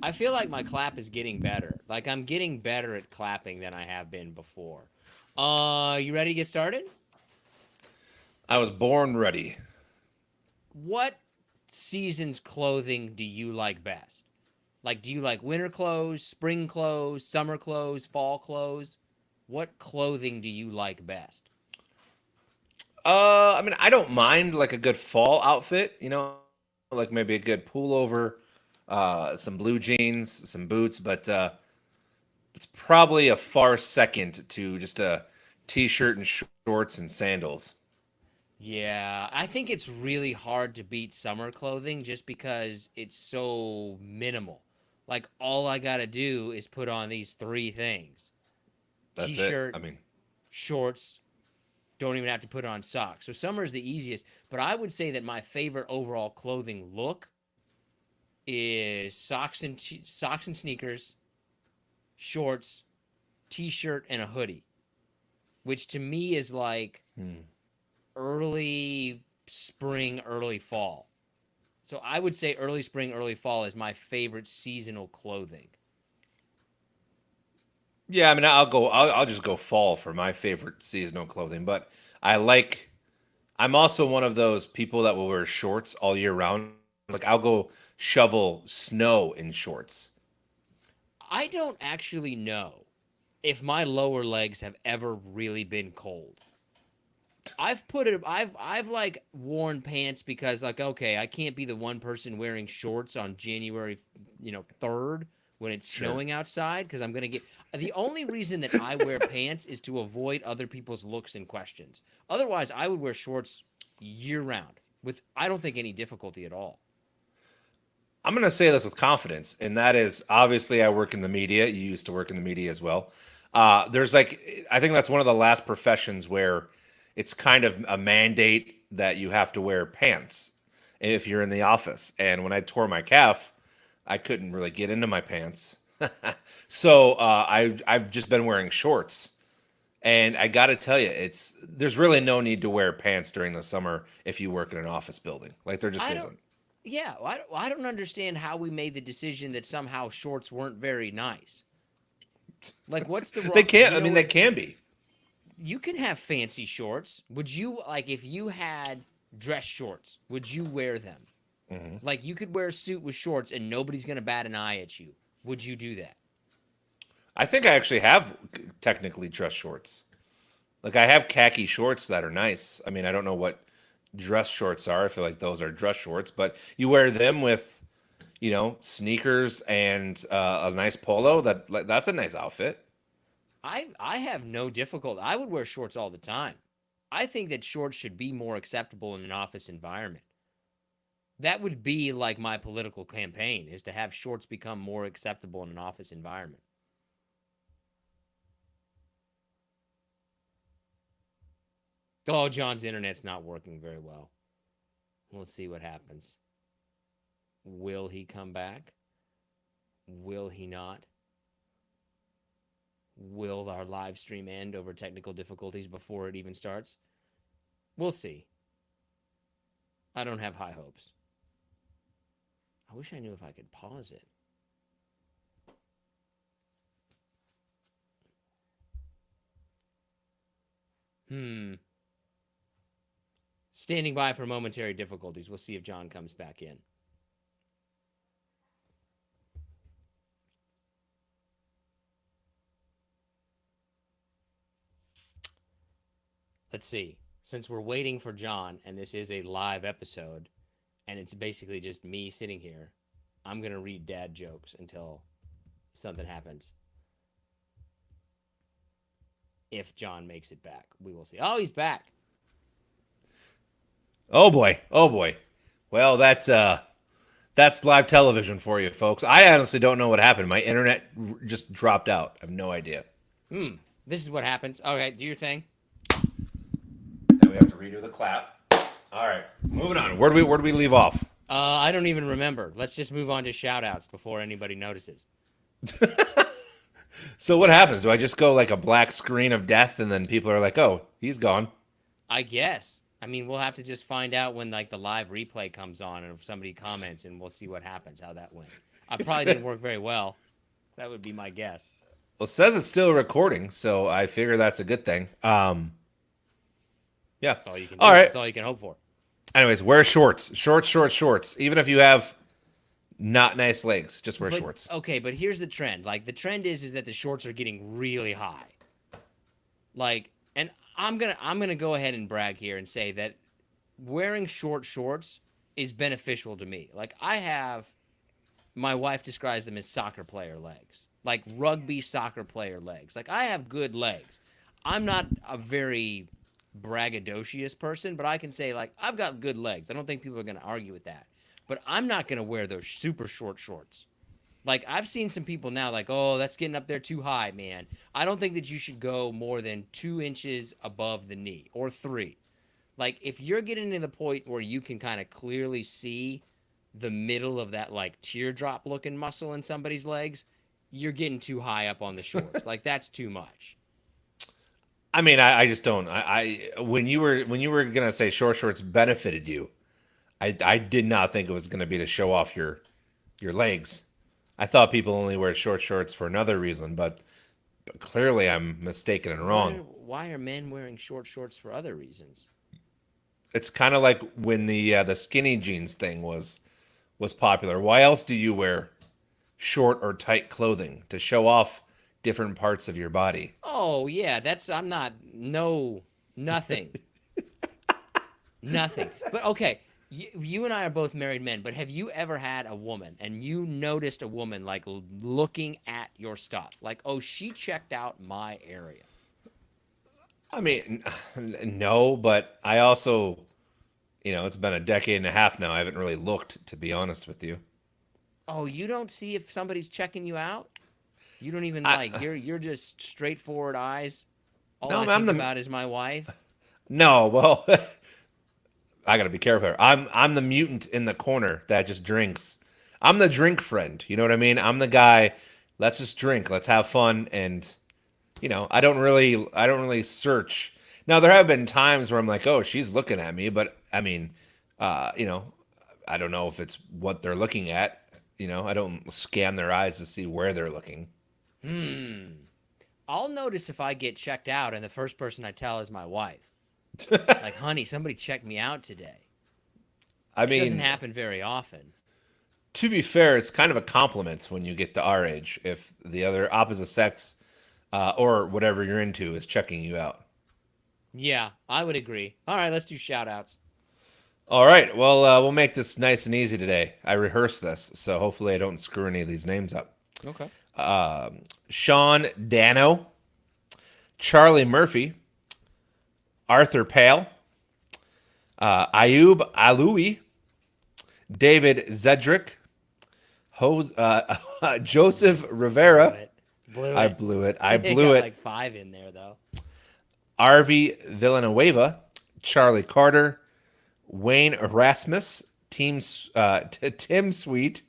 I feel like my clap is getting better. Like I'm getting better at clapping than I have been before. You ready to get started? I was born ready. What season's clothing do you like best? Like, do you like winter clothes, spring clothes, summer clothes, fall clothes? What clothing do you like best? I mean, I don't mind like a good fall outfit, like maybe a good pullover, some blue jeans, some boots, but it's probably a far second to just a t-shirt and shorts and sandals. Yeah, I think it's really hard to beat summer clothing just because it's so minimal. Like, all I gotta do is put on these three things: t That's it. shirt, I mean, shorts, don't even have to put on socks. So, summer is the easiest, but I would say that my favorite overall clothing look is socks and sneakers, shorts, t shirt, and a hoodie, which to me is like early spring, early fall. So I would say early spring, early fall is my favorite seasonal clothing. yeah, I mean, I'll just go fall for my favorite seasonal clothing, but I like I'm also one of those people that will wear shorts all year round. Like I'll go shovel snow in shorts. I don't actually know if my lower legs have ever really been cold. I've like worn pants because like okay, I can't be the one person wearing shorts on January, 3rd when it's Sure. snowing outside because I'm going to get the only reason that I wear pants is to avoid other people's looks and questions. Otherwise, I would wear shorts year round with I don't think any difficulty at all. I'm going to say this with confidence, and that is obviously I work in the media. You used to work in the media as well. There's like, I think that's one of the last professions where it's kind of a mandate that you have to wear pants if you're in the office. And when I tore my calf, I couldn't really get into my pants. So I've just been wearing shorts. And I got to tell you, there's really no need to wear pants during the summer if you work in an office building. Like there just I don't isn't. yeah, I don't understand how we made the decision that somehow shorts weren't very nice. Like what's the They wrong, can't. I mean, they can be. you can have fancy shorts. Would you like if you had dress shorts, would you wear them? Like you could wear a suit with shorts and nobody's going to bat an eye at you. Would you do that? I think I actually have technically dress shorts. Like I have khaki shorts that are nice. I mean, I don't know what dress shorts are. I feel like those are dress shorts, but you wear them with, sneakers and a nice polo. That's a nice outfit. I have no difficulty. I would wear shorts all the time. I think that shorts should be more acceptable in an office environment. That would be like my political campaign is to have shorts become more acceptable in an office environment. Oh, John's internet's not working very well. Let's see what happens. Will he come back? Will he not? Will our live stream end over technical difficulties before it even starts? We'll see. I don't have high hopes. I wish I knew if I could pause it. Hmm. Standing by for momentary difficulties. We'll see if John comes back in. Let's see. Since we're waiting for John and this is a live episode and it's basically just me sitting here, I'm going to read dad jokes until something happens. If John makes it back, we will see. Oh, he's back. Oh boy. Oh boy. Well, that's live television for you, folks. I honestly don't know what happened. My internet just dropped out. I have no idea. Hmm. This is what happens. Okay, do your thing. Now we have to redo the clap. All right, moving on. Where do we leave off? I don't even remember. Let's just move on to shout outs before anybody notices. So what happens? Do I just go like a black screen of death, and then people are like, "Oh, he's gone." I guess. I mean, we'll have to just find out when like the live replay comes on and if somebody comments, and we'll see what happens, how that went. I probably didn't work very well. That would be my guess. Well, it says it's still recording, so I figure that's a good thing. Yeah. That's all you can do. All right. That's all you can hope for. Anyways, wear shorts. Shorts. Even if you have not nice legs, just wear shorts. Okay, but here's the trend. Like the trend is that the shorts are getting really high. Like, and I'm gonna go ahead and brag here and say that wearing short shorts is beneficial to me. Like my wife describes them as soccer player legs, like rugby soccer player legs. Like I have good legs. I'm not a very braggadocious person, but I can say like I've got good legs. I don't think people are gonna argue with that. But I'm not gonna wear those super short shorts. Like, I've seen some people now like, oh, that's getting up there too high, man. I don't think that you should go more than 2 inches above the knee or 3. Like, if you're getting to the point where you can kind of clearly see the middle of that, like, teardrop-looking muscle in somebody's legs, you're getting too high up on the shorts. Like, that's too much. I mean, I just don't. When you were gonna say short shorts benefited you, I did not think it was gonna be to show off your legs. I thought people only wear short shorts for another reason, but clearly I'm mistaken and wrong. Why are men wearing short shorts for other reasons? It's kind of like when the skinny jeans thing was popular. Why else do you wear short or tight clothing? To show off different parts of your body. Oh yeah, nothing. Nothing. But okay. You and I are both married men, but have you ever had a woman and you noticed a woman like looking at your stuff? Like, oh, she checked out my area. I mean, no, but I also, it's been a decade and a half now. I haven't really looked, to be honest with you. Oh, you don't see if somebody's checking you out? You don't even you're just straightforward eyes. All I think about is my wife. No, well, I gotta be careful here. I'm the mutant in the corner that just drinks. I'm the drink friend. You know what I mean? I'm the guy. Let's just drink. Let's have fun. And I don't really search. Now there have been times where I'm like, oh, she's looking at me, but I mean, I don't know if it's what they're looking at. I don't scan their eyes to see where they're looking. I'll notice if I get checked out, and the first person I tell is my wife. Like, honey, somebody checked me out today. It doesn't happen very often. To be fair, it's kind of a compliment when you get to our age if the other opposite sex or whatever you're into is checking you out. Yeah, I would agree. All right, let's do shout outs. All right, well, we'll make this nice and easy today. I rehearsed this, so hopefully I don't screw any of these names up. Okay. Sean Dano, Charlie Murphy, Arthur Pale, Ayub Aloui, David Zedrick, Joseph Rivera. Blew it. I blew it. Like 5 in there, though. Arvi Villanueva, Charlie Carter, Wayne Erasmus, Tim Sweet.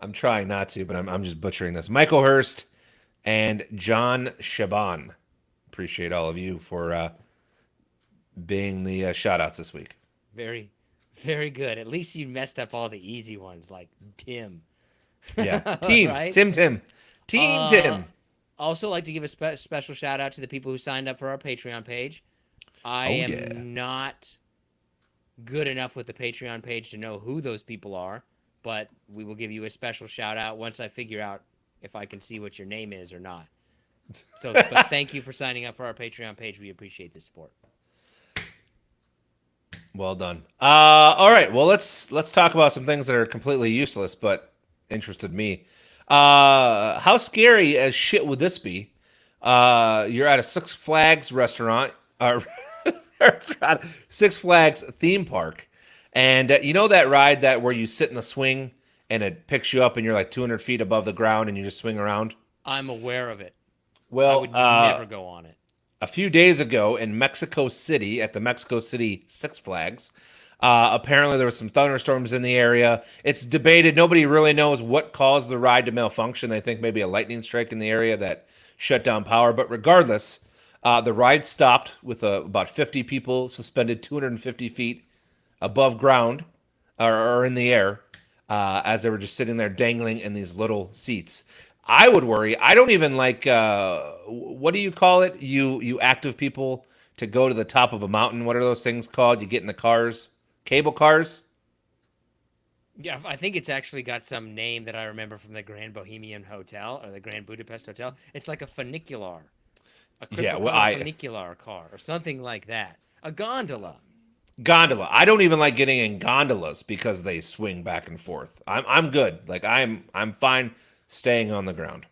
I'm trying not to, but I'm just butchering this. Michael Hurst and John Shaban. Appreciate all of you for being the shout-outs this week. Very, very good. At least you messed up all the easy ones, like Tim. Yeah, team, right? Tim. Tim. Also like to give a special shout-out to the people who signed up for our Patreon page. I am not good enough with the Patreon page to know who those people are, but we will give you a special shout-out once I figure out if I can see what your name is or not. So, but thank you for signing up for our Patreon page. We appreciate the support. Well done. All right. Well, let's talk about some things that are completely useless but interested me. How scary as shit would this be? You're at a Six Flags restaurant, Six Flags theme park, and you know that ride where you sit in the swing and it picks you up and you're like 200 feet above the ground and you just swing around? I'm aware of it. Well, I would never go on it. A few days ago in Mexico City at the Mexico City Six Flags, apparently there was some thunderstorms in the area. It's debated. Nobody really knows what caused the ride to malfunction. They think maybe a lightning strike in the area that shut down power. But regardless, The ride stopped with about 50 people suspended 250 feet above ground or in the air as they were just sitting there dangling in these little seats. I would worry. I don't even like, what do you call it? You active people to go to the top of a mountain. What are those things called? You get in the cars, cable cars. Yeah, I think it's actually got some name that I remember from the Grand Bohemian Hotel or the Grand Budapest Hotel. It's like a funicular, a Yeah, well, crypto funicular car or something like that. A gondola. gondola. I don't even like getting in gondolas because they swing back and forth. I'm good. Like I'm fine staying on the ground.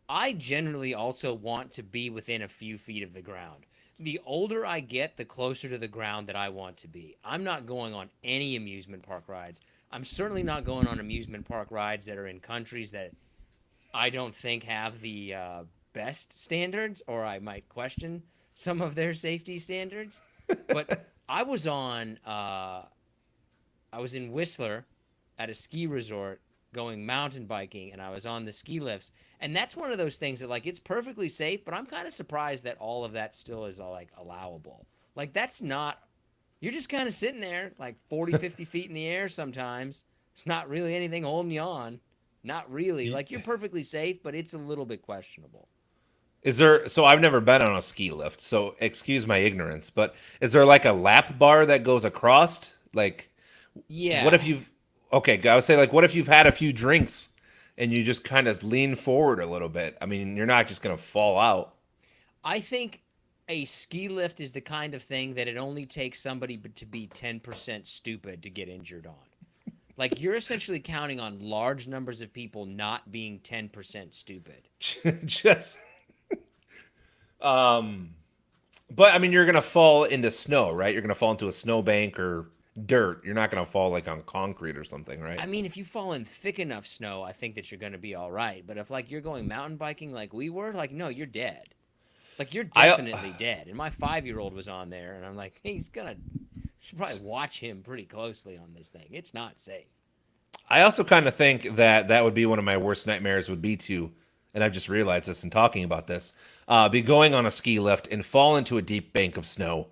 I generally also want to be within a few feet of the ground. The older I get, the closer to the ground that I want to be. I'm not going on any amusement park rides. I'm certainly not going on amusement park rides that are in countries that I don't think have the best standards, or I might question some of their safety standards. But I was on, I was in Whistler at a ski resort going mountain biking, and I was on the ski lifts. And that's one of those things that, like, it's perfectly safe, but I'm kind of surprised that all of that still is, like, allowable. Like, that's not, you're just kind of sitting there, like, 40, 50 feet in the air sometimes. It's not really anything holding you on. Not really. Like, you're perfectly safe, but it's a little bit questionable. Is there, so I've never been on a ski lift, so excuse my ignorance, but is there like a lap bar that goes across? Like, what Yeah. if you've, okay, I would say, like, what if you've had a few drinks and you just kind of lean forward a little bit? I mean, you're not just going to fall out. I think a ski lift is the kind of thing that it only takes somebody to be 10% stupid to get injured on. Like, you're essentially counting on large numbers of people not being 10% stupid. Just, but I mean, you're going to fall into snow, right? You're going to fall into a snowbank or dirt. You're not going to fall like on concrete or something, right? I mean, if you fall in thick enough snow, I think that you're going to be all right. But if, like, you're going mountain biking like we were, like, no, you're dead. Like, you're I definitely dead. And my 5-year-old was on there, and I'm like, hey, he's going to, should probably watch him pretty closely on this thing. It's not safe. I also kind of think that that would be one of my worst nightmares would be to, and I've just realized this in talking about this, be going on a ski lift and fall into a deep bank of snow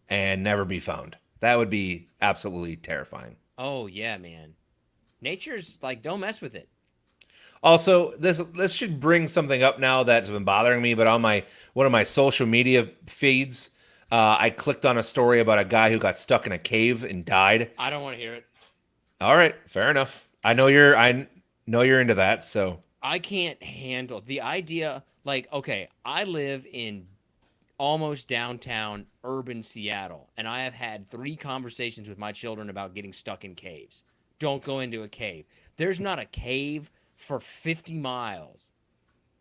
and never be found. That would be absolutely terrifying. Oh, yeah, man. Nature's like, don't mess with it. Also, this should bring something up now that's been bothering me, but on my one of my social media feeds, I clicked on a story about a guy who got stuck in a cave and died. I don't want to hear it. All right, fair enough. I know you're into that, so I can't handle the idea. Like, okay, I live in almost downtown urban Seattle, and I have had 3 conversations with my children about getting stuck in caves. Don't go into a cave. There's not a cave for 50 miles.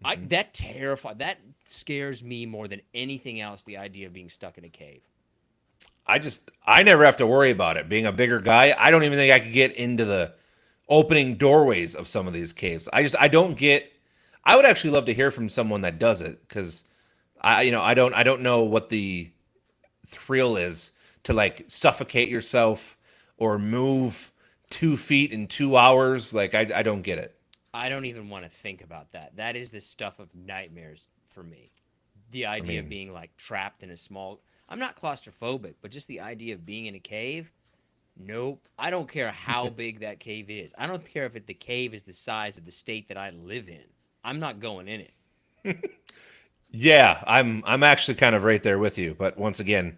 That scares me more than anything else, the idea of being stuck in a cave. I never have to worry about it. Being a bigger guy, I don't even think I could get into the opening doorways of some of these caves. I don't get. I would actually love to hear from someone that does it because I don't know what the thrill is to like suffocate yourself or move 2 feet in 2 hours. Like I don't get it. I don't even want to think about that. That is the stuff of nightmares for me. The I idea of mean, being like trapped in a small. I'm not claustrophobic, but just the idea of being in a cave. Nope. I don't care how big that cave is. I don't care if the cave is the size of the state that I live in. I'm not going in it. yeah, I'm actually kind of right there with you. But once again,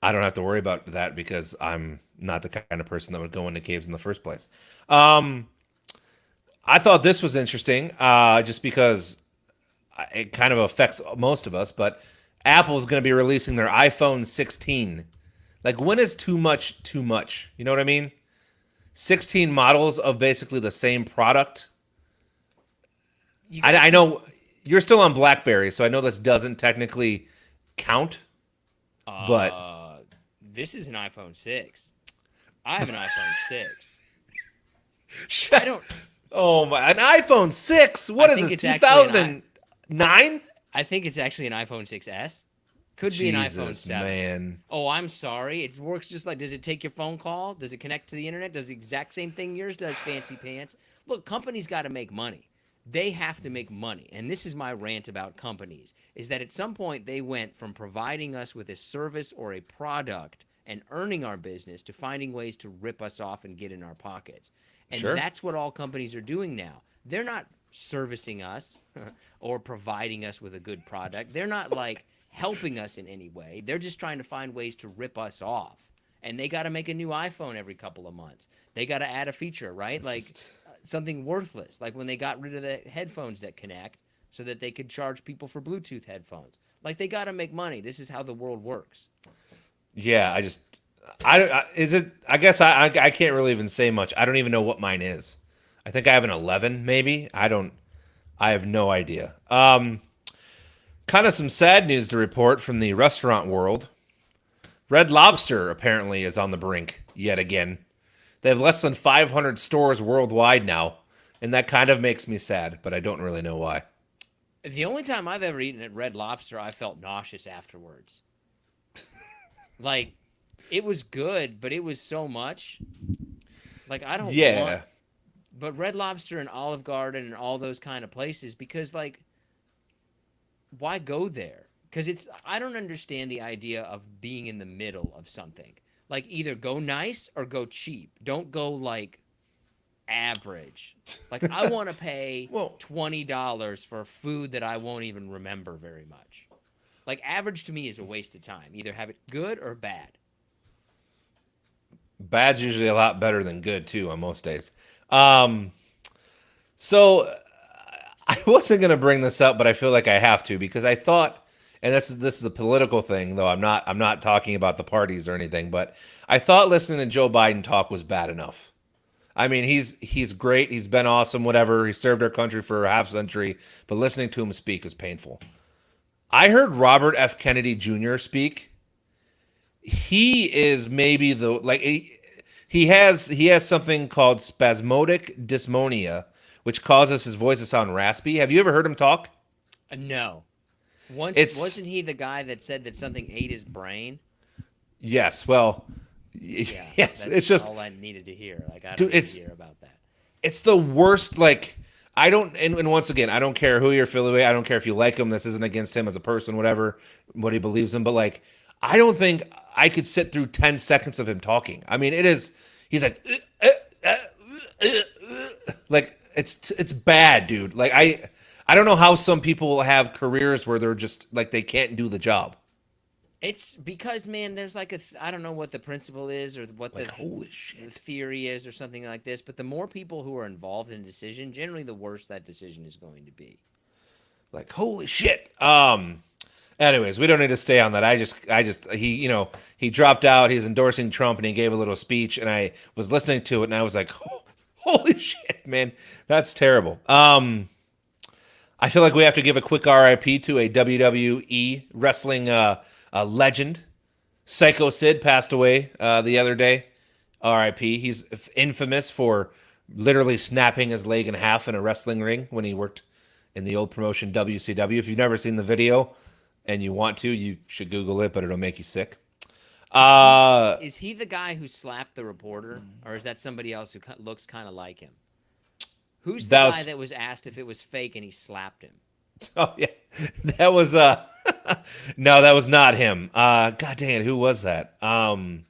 I don't have to worry about that because I'm not the kind of person that would go into caves in the first place. Um, I thought this was interesting, just because it kind of affects most of us. But Apple is going to be releasing their iPhone 16. Like, when is too much too much? You know what I mean? 16 models of basically the same product. You I got know you're still on BlackBerry, so I know this doesn't technically count, but this is an iPhone 6. I have an iPhone 6. I don't. oh my, an iPhone 6? What I is think this, it's actually 2009? I think it's actually an iPhone 6S. Could be an iPhone Jesus, 7. man. Oh, I'm sorry. It works just like, does it take your phone call? Does it connect to the internet? Does the exact same thing yours does, fancy pants? Look, companies got to make money. they have to make money. And this is my rant about companies, is that at some point they went from providing us with a service or a product and earning our business to finding ways to rip us off and get in our pockets. And Sure. that's what all companies are doing now. They're not servicing us or providing us with a good product. They're not like helping us in any way. They're just trying to find ways to rip us off. And they got to make a new iPhone every couple of months. They got to add a feature, right? It's Like just- something worthless, like when they got rid of the headphones that connect so that they could charge people for Bluetooth headphones. Like they got to make money. This is how the world works. Yeah, is it? I guess I can't really even say much. I don't even know what mine is. I think I have an 11, maybe. I have no idea. Kind of some sad news to report from the restaurant world. Red Lobster apparently is on the brink yet again. They have less than 500 stores worldwide now, and that kind of makes me sad, but I don't really know why. The only time I've ever eaten at Red Lobster, I felt nauseous afterwards. Like, it was good, but it was so much. Like, I don't want... But Red Lobster and Olive Garden and all those kind of places, because, like, why go there? Because I don't understand the idea of being in the middle of something. Like, either go nice or go cheap. Don't go, like, average. Like, I want to pay $20 for food that I won't even remember very much. Like, average to me is a waste of time. Either have it good or bad. Bad's usually a lot better than good, too, on most days. So I wasn't going to bring this up, but I feel like I have to, because I thought, and this is a political thing, though I'm not talking about the parties or anything, but I thought listening to Joe Biden talk was bad enough. I mean, he's great. He's been awesome, whatever. He served our country for a half century, but listening to him speak was painful. I heard Robert F. Kennedy Jr. speak. He is maybe he has something called spasmodic dysphonia, which causes his voice to sound raspy. Have you ever heard him talk? No. Wasn't he the guy that said that something ate his brain? Yes. Well, Yeah, yes. It's just all I needed to hear. Like, I don't dude, need to hear about that. It's the worst. Like, I don't, and once again, I don't care who you're affiliated with. I don't care if you like him. This isn't against him as a person, whatever, what he believes in. But like, I don't think I could sit through 10 seconds of him talking. I mean, he's like, like it's bad, dude. Like I don't know how some people have careers where they're just like, they can't do the job. It's because, man, there's like I don't know what the principle is or what Like, the holy shit. theory is or something like this, but the more people who are involved in a decision, generally the worse that decision is going to be. Like, holy shit. Anyways, we don't need to stay on that. He dropped out. He's endorsing Trump, and he gave a little speech, and I was listening to it, and I was like, holy shit, man, that's terrible. I feel like we have to give a quick RIP to a WWE wrestling legend. Psycho Sid passed away the other day. RIP. He's infamous for literally snapping his leg in half in a wrestling ring when he worked in the old promotion WCW. If you've never seen the video and you want to, you should Google it, but it'll make you sick. Is he the guy who slapped the reporter, or is that somebody else who looks kind of like him? Who's the guy that was asked if it was fake and he slapped him? Oh yeah, that was no, that was not him. God dang it, who was that? Wrestler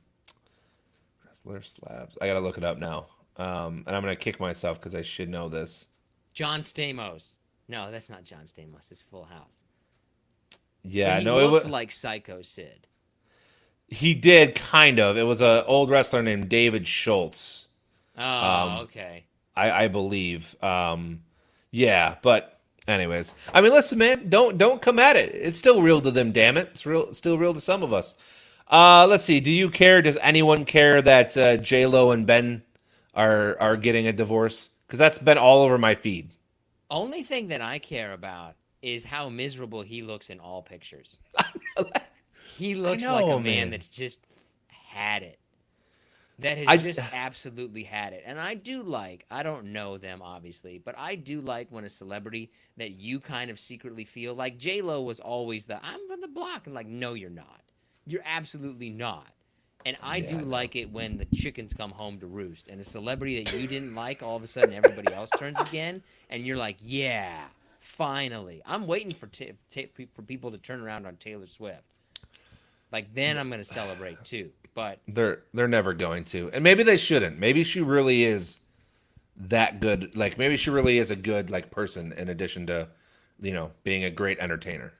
slabs. I gotta look it up now. And I'm gonna kick myself because I should know this. John Stamos. No, that's not John Stamos. It's Full House. Yeah, he no, looked it was like Psycho Sid. He did kind of. It was an old wrestler named David Schultz. Oh, okay. I believe. Yeah, but anyways, I mean, listen, man, don't come at it. It's still real to them, damn it. It's still real to some of us. Let's see. Do you care? Does anyone care that J-Lo and Ben are getting a divorce? Because that's been all over my feed. Only thing that I care about is how miserable he looks in all pictures. He looks like a man that's just had it. That has just absolutely had it. And I don't know them, obviously, but I do like when a celebrity that you kind of secretly feel like J-Lo was always I'm from the block. And like, no, you're not. You're absolutely not. And I Yeah, do I know. like it when the chickens come home to roost, and a celebrity that you didn't like, all of a sudden everybody else turns again, and you're like, yeah, finally. I'm waiting for for people to turn around on Taylor Swift. Like then I'm gonna celebrate too. But They're never going to, and maybe they shouldn't. Maybe she really is that good. Like maybe she really is a good like person in addition to, being a great entertainer.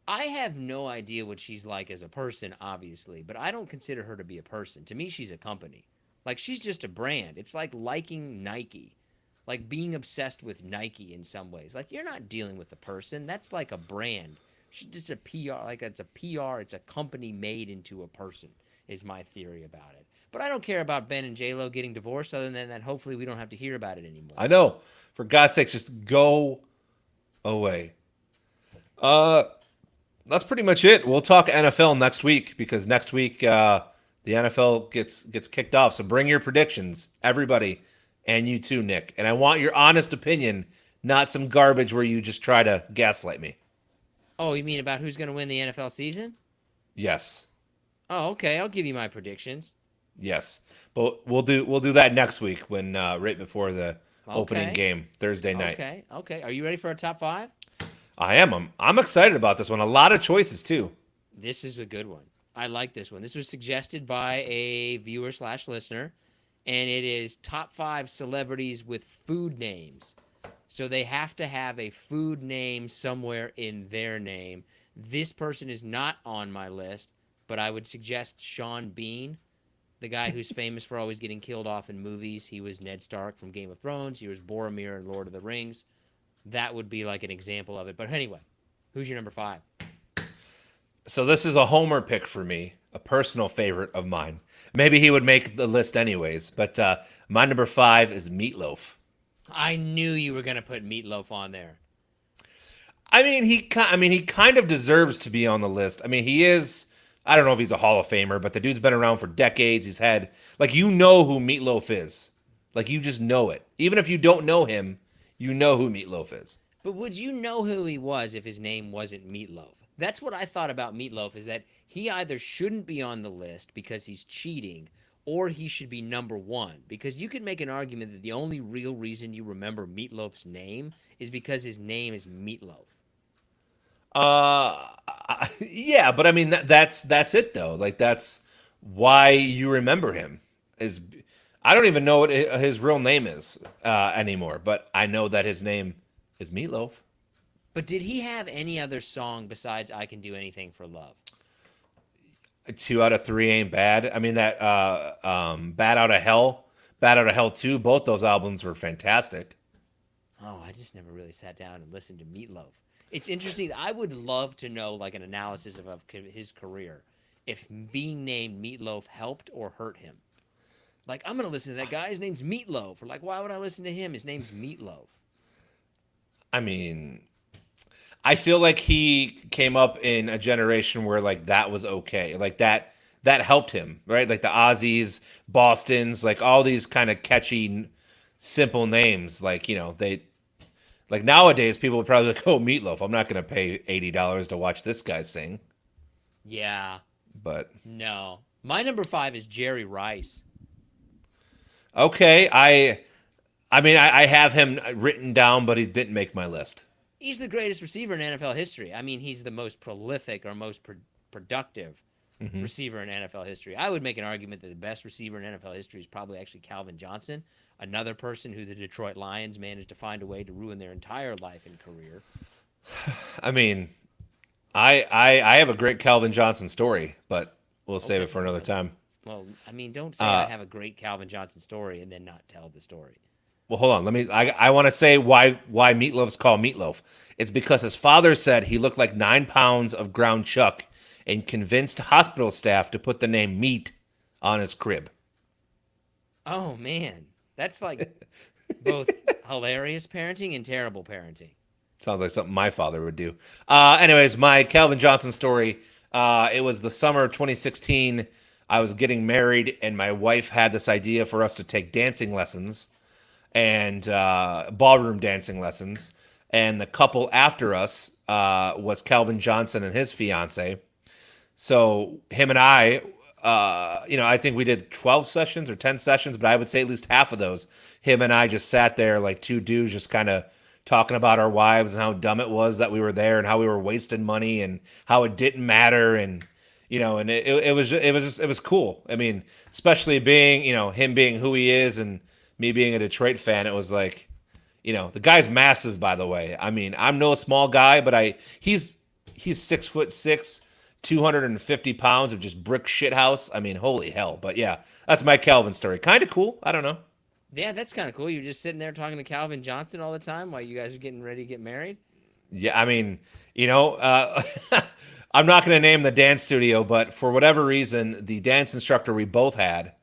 I have no idea what she's like as a person, obviously, but I don't consider her to be a person. To me, she's a company. Like she's just a brand. It's like liking Nike, like being obsessed with Nike in some ways. Like you're not dealing with a person. That's like a brand. She's just a PR. Like it's a PR. It's a company made into a person. Is my theory about it. But I don't care about Ben and J Lo getting divorced. Other than that, hopefully we don't have to hear about it anymore. I know. For God's sake, just go away. Uh, that's pretty much it. We'll talk NFL next week because next week the NFL gets kicked off. So bring your predictions, everybody, and you too, Nick. And I want your honest opinion, not some garbage where you just try to gaslight me. Oh, you mean about who's going to win the NFL season? Yes. Oh, okay. I'll give you my predictions. Yes. But we'll do that next week when right before the opening Okay. game Thursday night. Okay. Okay. Are you ready for a top five? I am. I'm excited about this one. A lot of choices too. This is a good one. I like this one. This was suggested by a viewer slash listener, and it is top five celebrities with food names. So they have to have a food name somewhere in their name. This person is not on my list, but I would suggest Sean Bean, the guy who's famous for always getting killed off in movies. He was Ned Stark from Game of Thrones. He was Boromir in Lord of the Rings. That would be like an example of it. But anyway, who's your number five? So this is a homer pick for me, a personal favorite of mine. Maybe he would make the list anyways, but my number 5 is Meatloaf. I knew you were gonna put Meatloaf on there. He kind of deserves to be on the list. I mean, he is. I don't know if he's a Hall of Famer, but the dude's been around for decades. He's had like who Meatloaf is. Like you just know it. Even if you don't know him, you know who Meatloaf is. But would you know who he was if his name wasn't Meatloaf? That's what I thought about Meatloaf, is that he either shouldn't be on the list because he's cheating, or he should be number one. Because you could make an argument that the only real reason you remember Meatloaf's name is because his name is Meatloaf. Uh, yeah, but I mean that's it though. Like that's why you remember him. Is I don't even know what his real name is anymore, but I know that his name is Meatloaf. But did he have any other song besides "I Can Do Anything for Love"? 2 out of 3 ain't bad. I mean that Bad Out of Hell, Bad Out of Hell 2, both those albums were fantastic. Oh, I just never really sat down and listened to Meatloaf. It's interesting. I would love to know like an analysis of his career, if being named Meatloaf helped or hurt him. Like, I'm gonna listen to that guy. His name's Meatloaf. Or like, why would I listen to him? His name's Meatloaf. I mean, I feel like he came up in a generation where like that was okay. Like that helped him, right? Like the Aussies, Bostons, like all these kind of catchy simple names, like, they like nowadays people would probably like, "Oh, Meatloaf, I'm not going to pay $80 to watch this guy sing." Yeah. But No. My number five is Jerry Rice. okay, I have him written down, but he didn't make my list. He's the greatest receiver in NFL history. I mean, he's the most prolific or most productive receiver in NFL history. I would make an argument that the best receiver in NFL history is probably actually Calvin Johnson, another person who the Detroit Lions managed to find a way to ruin their entire life and career. I mean, I have a great Calvin Johnson story, but we'll save it for another time. Well, I mean, don't say I have a great Calvin Johnson story and then not tell the story. Well, hold on. I want to say why Meatloaf's called Meatloaf. It's because his father said he looked like 9 pounds of ground chuck and convinced hospital staff to put the name Meat on his crib. Oh, man. That's like both hilarious parenting and terrible parenting. Sounds like something my father would do. Anyways, my Calvin Johnson story. It was the summer of 2016. I was getting married, and my wife had this idea for us to take dancing lessons and ballroom dancing lessons. And the couple after us was Calvin Johnson and his fiance. So him and I I think we did 12 sessions or 10 sessions, but I would say at least half of those, him and I just sat there like two dudes just kind of talking about our wives and how dumb it was that we were there and how we were wasting money and how it didn't matter. And, and it was cool. I mean, especially being, him being who he is and me being a Detroit fan, it was like, the guy's massive, by the way. I mean, I'm no small guy, but he's 6'6", 250 pounds of just brick shit house. I mean, holy hell. But yeah, that's my Calvin story. Kind of cool. I don't know. Yeah, that's kind of cool. You're just sitting there talking to Calvin Johnson all the time while you guys are getting ready to get married. Yeah, I mean, I'm not going to name the dance studio, but for whatever reason, the dance instructor we both had,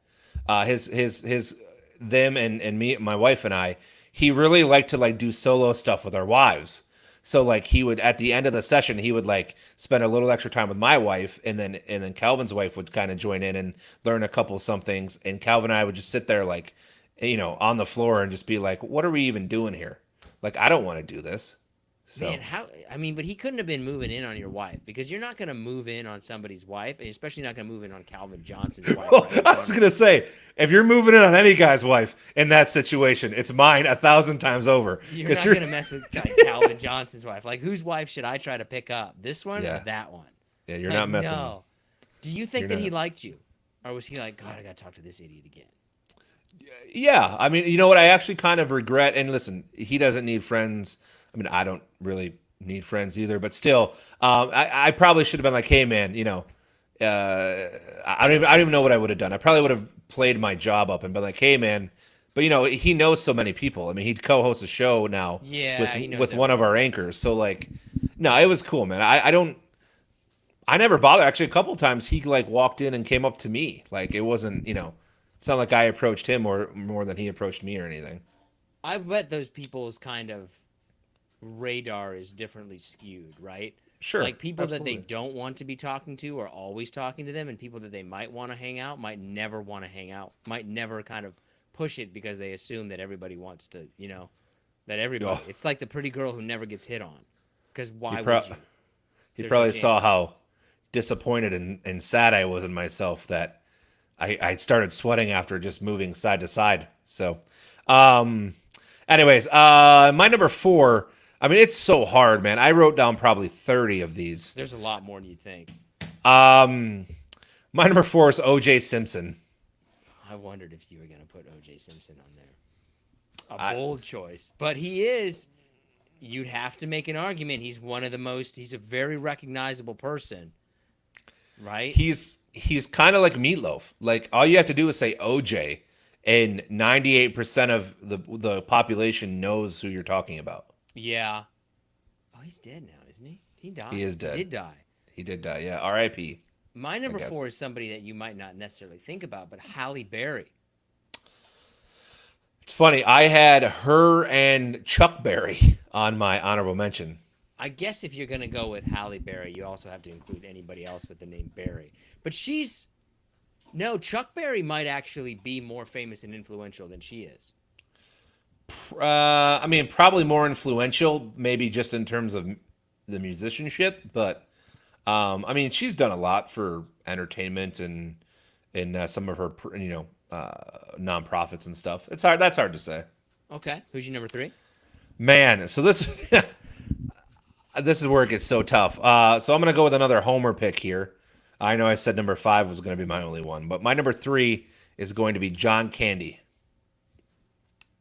them and me, my wife and I, he really liked to like do solo stuff with our wives. So like he would at the end of the session he would like spend a little extra time with my wife and then Calvin's wife would kind of join in and learn a couple some things and Calvin and I would just sit there like on the floor and just be like, what are we even doing here? Like I don't want to do this. So. Man, but he couldn't have been moving in on your wife because you're not going to move in on somebody's wife, and especially not going to move in on Calvin Johnson's wife. Well, Right? I was going to say, if you're moving in on any guy's wife in that situation, it's mine 1,000 times over. You're not going to mess with Calvin Johnson's wife. Like, whose wife should I try to pick up? This one or that one? Yeah, you're not messing. No. Do you think that he liked you? Or was he like, God, I got to talk to this idiot again? Yeah. I mean, you know what? I actually kind of regret, and listen, he doesn't need friends. I mean, I don't really need friends either, but still, I probably should have been like, hey, man, I don't even know what I would have done. I probably would have played my job up and been like, hey, man, but he knows so many people. I mean, he'd co-host a show now with one of our anchors. So like, no, it was cool, man. I never bothered. Actually, a couple times he like walked in and came up to me. Like it wasn't, it's not like I approached him or more than he approached me or anything. I bet those people's kind of radar is differently skewed, right? Sure. Like people absolutely. that they don't want to be talking to are always talking to them, and people that they might want to hang out might never want to hang out, might never kind of push it because they assume that everybody wants to, that everybody. Oh. It's like the pretty girl who never gets hit on. Because why would you? He probably saw how disappointed and sad I was in myself that I started sweating after just moving side to side. So, anyways, my number 4. I mean, it's so hard, man. I wrote down probably 30 of these. There's a lot more than you'd think. My number 4 is O.J. Simpson. I wondered if you were going to put O.J. Simpson on there. A bold choice. But he is, you'd have to make an argument. He's he's a very recognizable person, right? He's kind of like Meatloaf. Like, all you have to do is say O.J., and 98% of the population knows who you're talking about. Yeah. Oh, he's dead now, isn't he? He died. He is dead. He did die. He did die, yeah. R.I.P. My number 4 is somebody that you might not necessarily think about, but Halle Berry. It's funny. I had her and Chuck Berry on my honorable mention. I guess if you're going to go with Halle Berry, you also have to include anybody else with the name Berry. But Chuck Berry might actually be more famous and influential than she is. I mean, probably more influential, maybe just in terms of the musicianship, but I mean, she's done a lot for entertainment and some of her, nonprofits and stuff. It's hard. That's hard to say. Okay, who's your number 3? Man, so this is where it gets so tough. So I'm gonna go with another homer pick here. I know I said number 5 was going to be my only one, but my number 3 is going to be John Candy.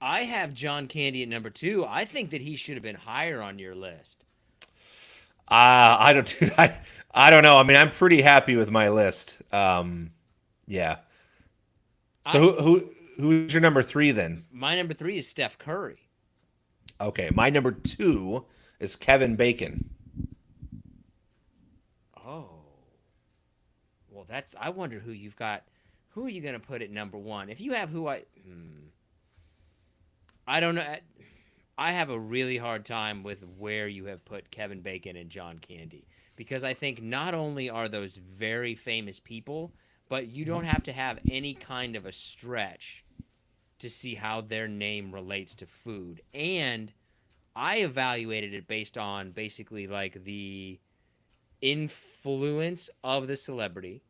I have John Candy at number 2. I think that he should have been higher on your list. I don't know. I mean, I'm pretty happy with my list. Yeah. So who's your number 3 then? My number 3 is Steph Curry. Okay, my number 2 is Kevin Bacon. Oh. Well, I wonder who you've got. Who are you going to put at number 1? If you have I don't know. I have a really hard time with where you have put Kevin Bacon and John Candy because I think not only are those very famous people, but you don't have to have any kind of a stretch to see how their name relates to food. And I evaluated it based on basically like the influence of the celebrity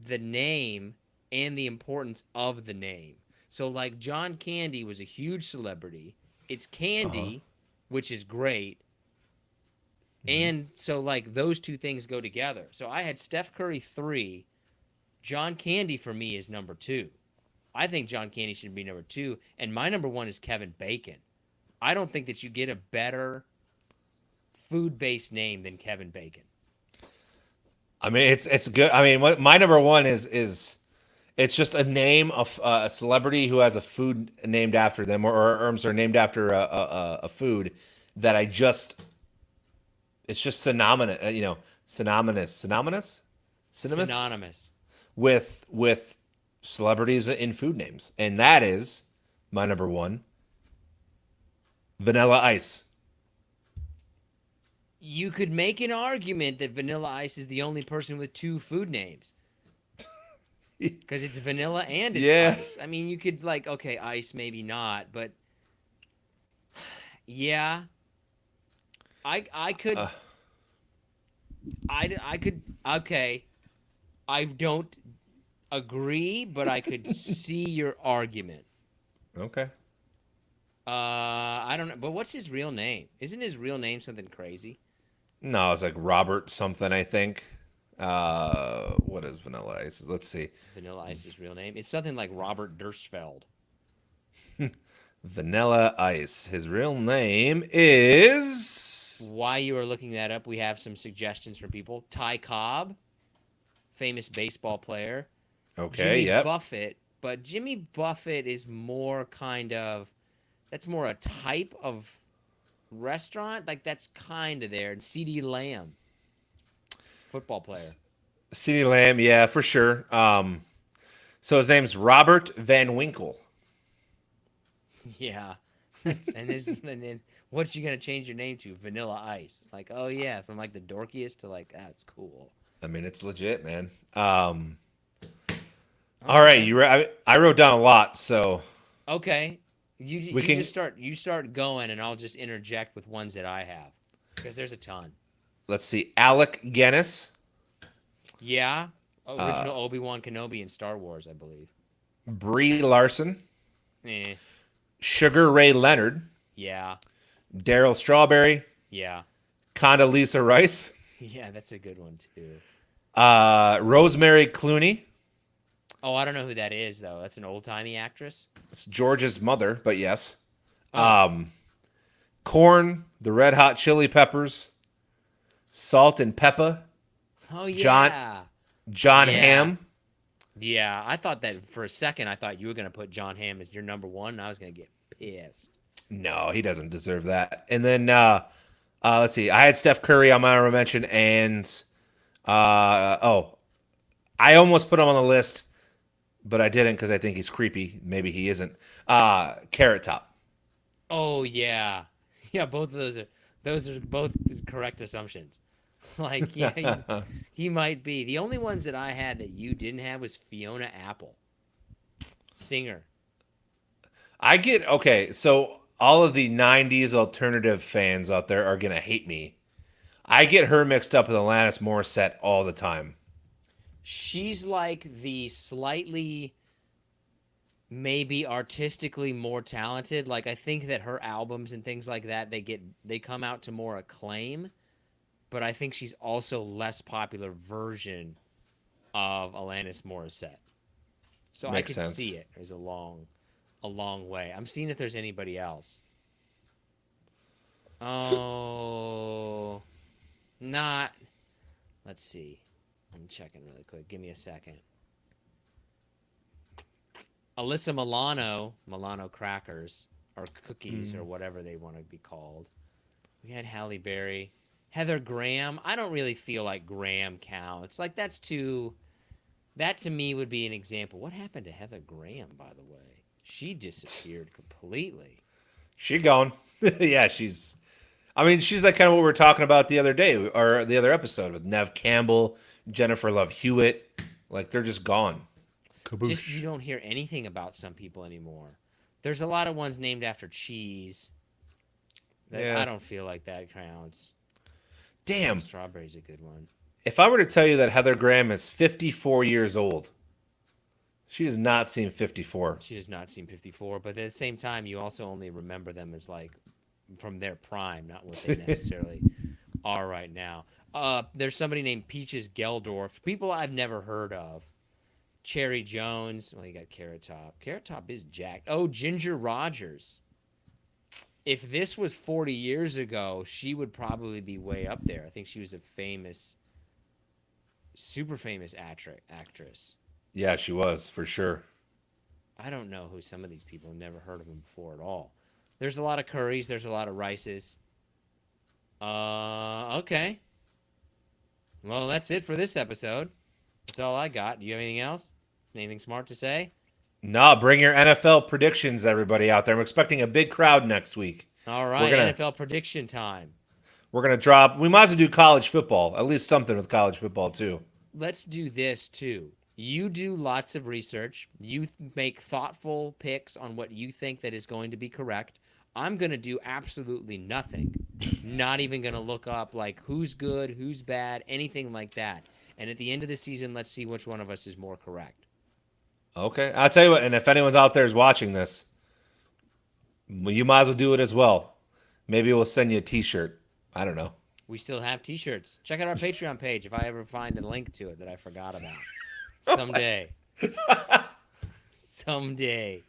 the name and the importance of the name. So like John Candy was a huge celebrity. It's Candy, which is great. And so like those two things go together. So I had Steph Curry 3. John Candy for me is number 2. I think John Candy should be number 2, and my number 1 is Kevin Bacon. I don't think that you get a better food-based name than Kevin Bacon. I mean, it's good. I mean, my number 1 is it's just a name of a celebrity who has a food named after them, or herbs are named after a food that I just. It's just synonymous, synonymous with celebrities in food names, and that is my number 1. Vanilla Ice. You could make an argument that Vanilla Ice is the only person with 2 food names. Because it's vanilla and it's ice. I mean, you could okay, ice maybe not, but yeah, I could, I could. Okay, I don't agree, but I could see your argument. Okay. I don't know, but what's his real name? Isn't his real name something crazy? No, it's like Robert something, I think. What is Vanilla Ice? Let's see. Vanilla Ice's real name? It's something like Robert Durstfeld. Vanilla Ice. His real name is. While you are looking that up, we have some suggestions from people. Ty Cobb, famous baseball player. Okay, Jimmy Buffett, but Jimmy Buffett is more that's more a type of restaurant. Like that's kind of there. And C.D. Lamb, football player. C.D. Lamb, yeah, for sure. So his name's Robert Van Winkle. Yeah. and then what's you gonna change your name to? Vanilla Ice. Like, oh yeah, from like the dorkiest to like that's cool. I mean, it's legit, man. All right, I wrote down a lot, so okay. You start going, and I'll just interject with ones that I have because there's a ton. Let's see, Alec Guinness. Yeah, original Obi-Wan Kenobi in Star Wars, I believe. Brie Larson. Eh. Sugar Ray Leonard. Yeah. Daryl Strawberry. Yeah. Condoleezza Rice. Yeah, that's a good one too. Rosemary Clooney. Oh, I don't know who that is though. That's an old-timey actress. It's George's mother, but yes. Oh. Corn, the Red Hot Chili Peppers, Salt and Pepper. Oh yeah. John Hamm. Yeah, I thought that for a second. I thought you were gonna put John Hamm as your number 1, and I was gonna get pissed. No, he doesn't deserve that. And then let's see. I had Steph Curry on my honorable mention, and I almost put him on the list, but I didn't because I think he's creepy. Maybe he isn't. Carrot Top. Oh yeah, yeah. Both of those are both correct assumptions. Like yeah, he might be. The only ones that I had that you didn't have was Fiona Apple, singer. So all of the 90s alternative fans out there are going to hate me. I get her mixed up with Alanis Morissette all the time. She's like the slightly, maybe artistically more talented. Like I think that her albums and things like that, they come out to more acclaim. But I think she's also less popular version of Alanis Morissette. So Makes I could sense. see it as a long way. I'm seeing if there's anybody else. Oh, not. Let's see. I'm checking really quick. Give me a second. Alyssa Milano crackers or cookies or whatever they want to be called. We had Halle Berry. Heather Graham. I don't really feel like Graham counts. Like that to me would be an example. What happened to Heather Graham, by the way? She disappeared completely. She gone. Yeah, she's like kind of what we were talking about the other day or the other episode with Nev Campbell, Jennifer Love Hewitt. Like they're just gone. Kaboosh. Just you don't hear anything about some people anymore. There's a lot of ones named after cheese. I don't feel like that counts. Damn. Strawberry's a good one. If I were to tell you that Heather Graham is 54 years old, she does not seem 54. She does not seem 54, but at the same time, you also only remember them as like from their prime, not what they necessarily are right now. There's somebody named Peaches Geldorf, people I've never heard of. Cherry Jones. Well, you got Carrot Top. Carrot Top is jacked. Oh, Ginger Rogers. If this was 40 years ago, she would probably be way up there. I think she was a famous, super famous actress. Yeah, she was, for sure. I don't know who some of these people have never heard of them before at all. There's a lot of Currys. There's a lot of Rices. Okay. Well, that's it for this episode. That's all I got. Do you have anything else? Anything smart to say? No, bring your NFL predictions, everybody out there. I'm expecting a big crowd next week. All right, NFL prediction time. We're going to drop. We might as well do college football. At least something with college football, too. Let's do this, too. You do lots of research. You make thoughtful picks on what you think that is going to be correct. I'm going to do absolutely nothing. Not even going to look up, like, who's good, who's bad, anything like that. And at the end of the season, let's see which one of us is more correct. Okay. I'll tell you what, and if anyone's out there is watching this, you might as well do it as well. Maybe we'll send you a t-shirt. I don't know. We still have t-shirts. Check out our Patreon page if I ever find a link to it that I forgot about. Someday. Someday.